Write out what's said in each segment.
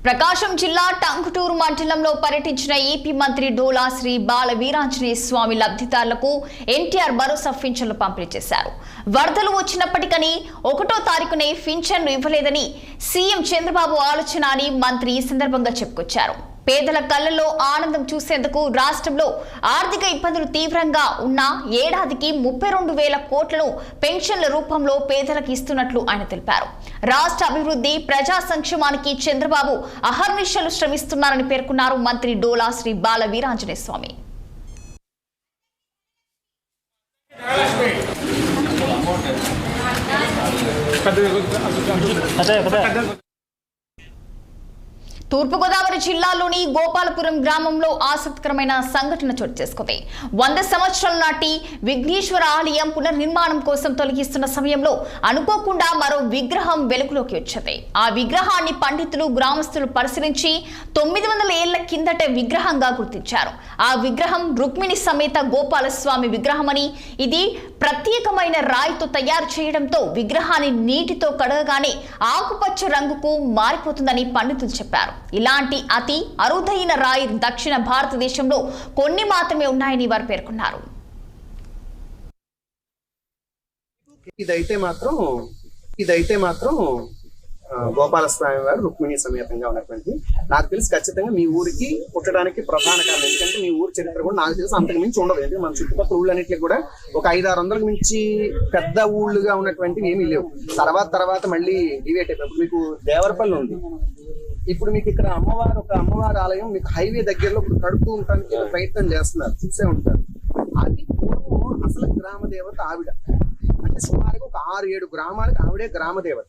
ప్రకాశం జిల్లా టంగుటూరు మండలంలో పర్యటించిన ఏపీ మంత్రి డోలా శ్రీ బాల వీరాంజనేయ స్వామి లబ్ధిదారులకు ఎన్టీఆర్ భరోసా పింఛన్లు పంపిణీ చేశారు. వరదలు వచ్చినప్పటికీ 1వ తారీఖునే పింఛన్లు ఇవ్వలేదని సీఎం చంద్రబాబు ఆలోచన అని మంత్రి ఈ సందర్భంగా చెప్పుకొచ్చారు. పేదల కళ్ళల్లో ఆనందం చూసేందుకు రాష్ట్రంలో ఆర్థిక ఇబ్బందులు తీవ్రంగా ఉన్న ఏడాదికి 32,000 కోట్లను పెన్షన్ల రూపంలో పేదలకు ఇస్తున్నట్లు ఆయన తెలిపారు. రాష్ట్ర అభివృద్ధి ప్రజా సంక్షేమానికి చంద్రబాబు అహర్నిశలు శ్రమిస్తున్నారని పేర్కొన్నారు మంత్రి డోలా శ్రీ బాల వీరాంజనేయ స్వామి. తూర్పుగోదావరి జిల్లాలోని గోపాలపురం గ్రామంలో ఆసక్తికరమైన సంఘటన చోటు చేసుకుంది. 100 సంవత్సరాల నాటి విఘ్నేశ్వర ఆలయం పునర్నిర్మాణం కోసం తొలగిస్తున్న సమయంలో అనుకోకుండా మరో విగ్రహం వెలుగులోకి వచ్చింది. ఆ విగ్రహాన్ని పండితులు గ్రామస్తులు పరిశీలించి 900 ఏళ్ల కిందట విగ్రహంగా గుర్తించారు. ఆ విగ్రహం రుక్మిణి సమేత గోపాలస్వామి విగ్రహమని, ఇది ప్రత్యేకమైన రాయితో తయారు చేయడంతో విగ్రహాన్ని నీటితో కడగగానే ఆకుపచ్చ రంగుకు మారిపోతుందని పండితులు చెప్పారు. ఇలాంటి అతి అరుదైన రాయి దక్షిణ భారతదేశంలో కొన్ని మాత్రమే ఉన్నాయని వారు పేర్కొన్నారు. ఇదైతే మాత్రం గోపాలస్వామి వారు రుక్మిణి సమేతంగా ఉన్నటువంటి, నాకు తెలిసి ఖచ్చితంగా మీ ఊరికి పుట్టడానికి ప్రధాన కారణం. ఎందుకంటే మీ ఊరి చరిత్ర కూడా నాకు తెలిసి అంతకు మించి ఉండదు. ఎందుకంటే మన చుట్టుపక్కల ఊళ్ళన్నింటికి కూడా ఒక 500-600 మించి పెద్ద ఊళ్ళుగా ఉన్నటువంటివి ఏమీ లేవు. తర్వాత మళ్ళీ డివేట్ అయిపోయి మీకు దేవరపల్లి ఉంది. ఇప్పుడు మీకు ఇక్కడ అమ్మవారి ఆలయం మీకు హైవే దగ్గరలో ఇప్పుడు కడుతూ ఉండడానికి ప్రయత్నం చేస్తున్నారు, చూసే ఉంటారు. అది పూర్వం అసలు గ్రామ దేవత ఆవిడ. అంటే సుమారుగా ఒక 6-7 గ్రామాలకు ఆవిడే గ్రామ దేవత.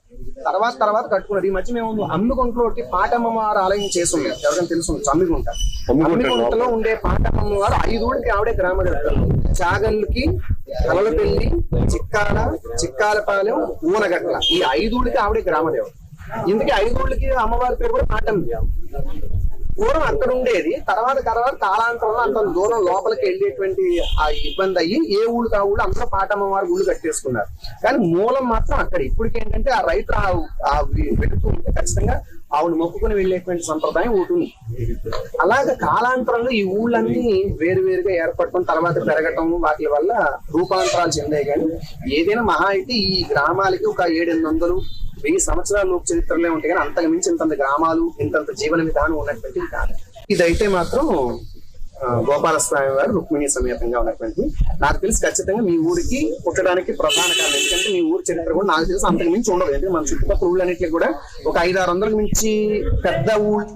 తర్వాత కట్టుకున్నారు. ఈ మధ్య మేము అమ్మిగుంటలో పాటమ్మవారి ఆలయం చేస్తున్నాం. ఎవరికైనా తెలుసు అమ్మిగుంటలో ఉండే పాటమ్మవారు 5 ఊళ్ళకి ఆవిడే గ్రామ దేవత. చాగల్లుకి, కలలపల్లి, చిక్కాలపాలెం, ఊనగట్ల, ఈ 5 ఊళ్ళకి ఆవిడే గ్రామ దేవత. ఇందుకే 5 ఊళ్ళకి అమ్మవారి పేరు కూడా పాటమ్మ. పూర్వం అక్కడ ఉండేది. తర్వాత కాలాంతరంలో అంత దూరం లోపలికి వెళ్ళేటువంటి ఆ ఇబ్బంది అయ్యి ఏ ఊళ్ళకి ఆ ఊళ్ళు అందరూ పాటమ్మవారి ఊళ్ళు కట్టేసుకున్నారు. కానీ మూలం మాత్రం అక్కడ. ఇప్పటికి ఏంటంటే ఆ రైతులు వెళుతూ ఉంటే ఖచ్చితంగా ఆవును మొక్కుకుని వెళ్ళేటువంటి సంప్రదాయం ఉంటుంది. అలాగే కాలాంతరంలో ఈ ఊళ్ళన్నీ వేరువేరుగా ఏర్పడటం, తర్వాత పెరగటం, వాటి వల్ల రూపాంతరాలు చెందాయి. కానీ ఏదైనా మహా అయితే ఈ గ్రామాలకి ఒక 700-1000 సంవత్సరాల లోపు చరిత్రలే ఉంటాయి. కానీ అంతకు మించి ఇంతంత గ్రామాలు, ఇంతంత జీవన విధానం ఉన్నటువంటివి కాదు. ఇదైతే మాత్రం గోపాలస్వామి వారు రుక్మిణి సమేతంగా ఉన్నటువంటి, నాకు తెలిసి ఖచ్చితంగా మీ ఊరికి పుట్టడానికి ప్రధాన కారణం. ఎందుకంటే మీ ఊరి చరిత్ర కూడా నాకు తెలిసి అంతకు మించి ఉండదు. ఎందుకంటే మన చుట్టుపక్కల ఊళ్ళన్నింటికి కూడా ఒక 500-600 మించి పెద్ద ఊళ్ళు